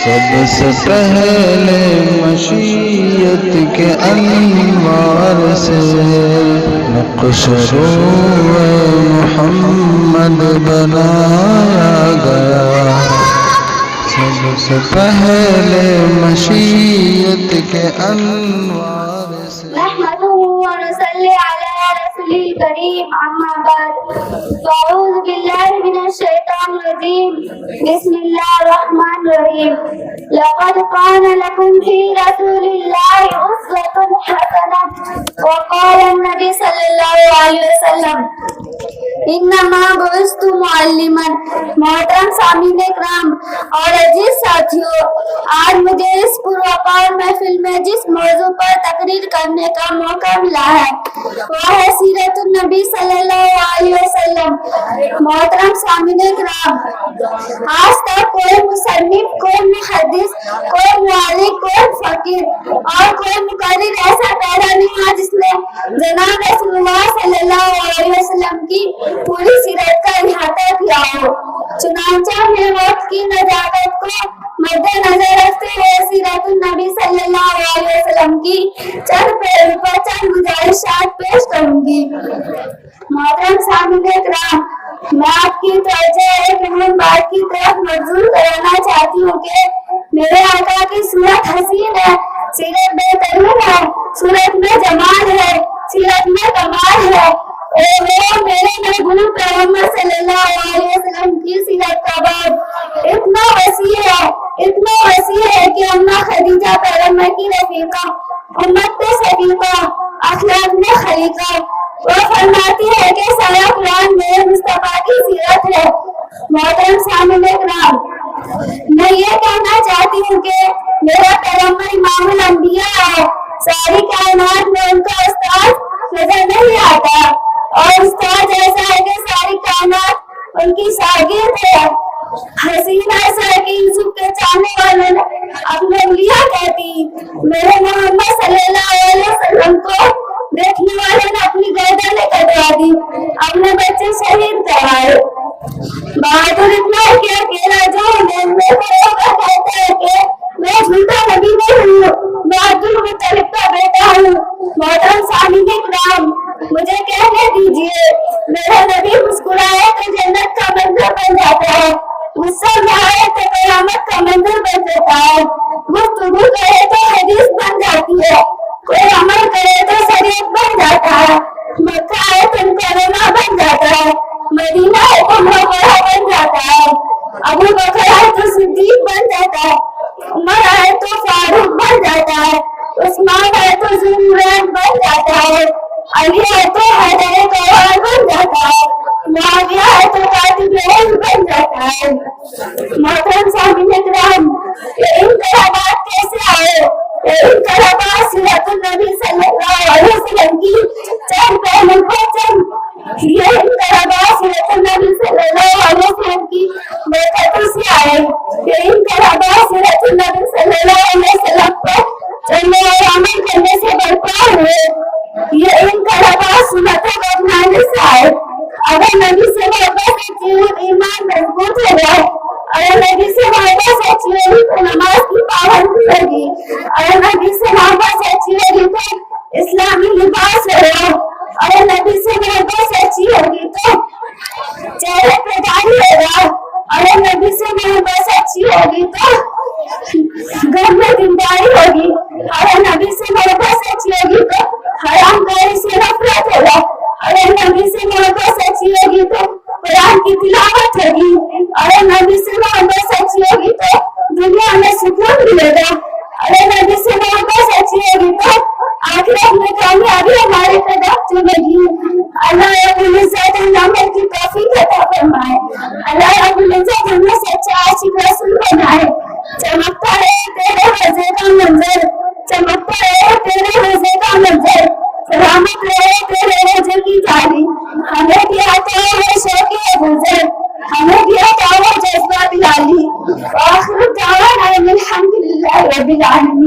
سب سے پہلے مشیت کے انوار سے نقش روح محمد بنایا گیا. سب سے پہلے مشیت کے انوار سے نحمده ونصلي على رسول الكريم أما بعد فأعوذ بالله من الشيطان الرجيم بسم الله الرحمن الرحيم. لقد كان لكم في رسول الله أسوة حسنة وقال النبي صلى الله عليه وسلم انما بعثت معلما. محترم سامعین اکرام اور عزیز ساتھیوں، آج مجھے اس پروقار محفل میں جس موضوع پر تقریر کرنے کا موقع ملا ہے وہ ہے سیرت النبی صلی اللہ علیہ وسلم. محترم سامعین اکرام، آج تک کوئی مصنف، کوئی محدث، کوئی معلق، کوئی فقیر اور کوئی مقرر ایسا پیدا نہیں ہوا جس نے جناب رسول اللہ صلی اللہ علیہ وسلم کی پوری سیرت کا احاطہ کیا ہو. چنانچہ میں وقت کی نزاکت کو مد نظر رکھتے ہوئے سیرت النبی صلی اللہ علیہ وسلم کی چند پہلو پر چند گزارشات پیش کروں گی. محترم سامعین اکرام، میں آپ کی توجہ ایک اہم بات کی طرف مبذول کرانا چاہتی ہوں کہ میرے آقا کی صورت حسین ہے، سیرت بہترین ہے، صورت میں جمال ہے، سیرت میں کمال ہے. میرے محبوب پیغمبر صلی اللہ علیہ وسلم کی سیرت کا باب اتنا وسیع ہے، اتنا وسیع ہے کہ اماں خدیجہ پیغمبر کی رفیقہ، امت میں صدیقہ، اخلاق میں خلیقہ، وہ فرماتی ہے کہ سارا قرآن میرے مصطفیٰ کی سیرت ہے. محترم سامعین اکرام، میں یہ کہنا چاہتی ہوں کہ میرا پیغمبر امام الانبیاء ہے. ساری کائنات میں ان کا استاد نظر نہیں آتا اور استاد ایسا ہے کہ ساری کائنات ان کی شاگرد ہے. حسین ایسا ہے کہ یوسف کے چاہنے والوں نے اپنے انگلیاں کہتی، میرے محمد صلی اللہ علیہ وسلم کو دیکھنے والوں نے اپنی گردنیں کٹوا دی، اپنے بچے شہید کروائے. بہادر اتنا ہے کہ اکیلا جو کہتا ہے کہ میں جھوٹا نبی نہیں ہوں، میں عبد المطلب کا بیٹا ہوں. محترم سامعین اکرام، مجھے کہنے دیجئے، میرا نبی مسکرائے تو جنت کا منظر بن جاتا ہے، غصہ میں آئے تو قیامت کا منظر بن جاتا ہے، گفتگو کرے تو حدیث بن جاتی ہے، کوئی عمل کرے تو شریعت بن جاتا ہے. مکہ آئے تو مکرمہ بن جاتا ہے، مدینہ ہے تو منورہ بن جاتا ہے، ابو بکر آئے تو صدیق بن جاتا ہے، عمر آئے تو فاروق بن جاتا ہے، عثمان آئے تو ذوالنورین بن جاتا ہے، علی آئے تو حیدر کروان بن جاتا ہے، معاویہ آئے تو قاتل علم بن جاتا ہے. محترم سامعین اکرام، یہ انقلابات کیسے آئے؟ یہ انقلابات سیرت النبی صلی اللہ علیہ وسلم کی چند پہلو پر چند، یہ انقلابات سیرت النبی صلی اللہ علیہ وسلم کی برکتوں سے آئے. یہ انقلابات سیرت النبی صلی اللہ علیہ وسلم پر چلنے اور عمل کرنے سے برپا ہوئے. یہ انقلابات سنتوں کو اپنانے سے آئے. اگر نبی سے محبت سچی ہوئی ایمان مضبوط ہو گیا، اگر نبی سے محبت سچی ہوئی تو نماز کی پابندی ہوگی، اگر نبی سے محبت سچی ہوگی تو اسلامی لباس ہوگا، اگر نبی سے محبت سچی ہوگی تو چہرے پہ داڑھی ہوگا، اگر نبی سے محبت سچی ہوگی تو گھر میں دینداری ہوگی، اگر نبی سے محبت سچی ہوگی تو حرام کاری سے نفرت ہوگا، اگر نبی سے محبت سچی ہوگی تو قرآن کی تلاوت ہوگی، اگر نبی سے محبت سچی ہوگی تو دنیا میں سکون ملے گا، اگر نبی سے محبت سچی ہوگی تو آخرت میں کامیابی ہمارے قدم چلے گی. اللہ رب العزت ہمیں کی توفیق عطا فرمائے. اللہ رب العزت ہمیں سچا عاشق رسول بنائے. چمکتا رہے تیرے روزے کا منظر، چمکتا رہے تیرے روزے کا منظر، سلامت رہے تیرے روزے کی جاری. ہمیں بھی آتا ہے شوق گزر، ہمیں بھی آتا ہے جذبہ بلالی. وآخر دعوانا الحمد للہ رب العالمین.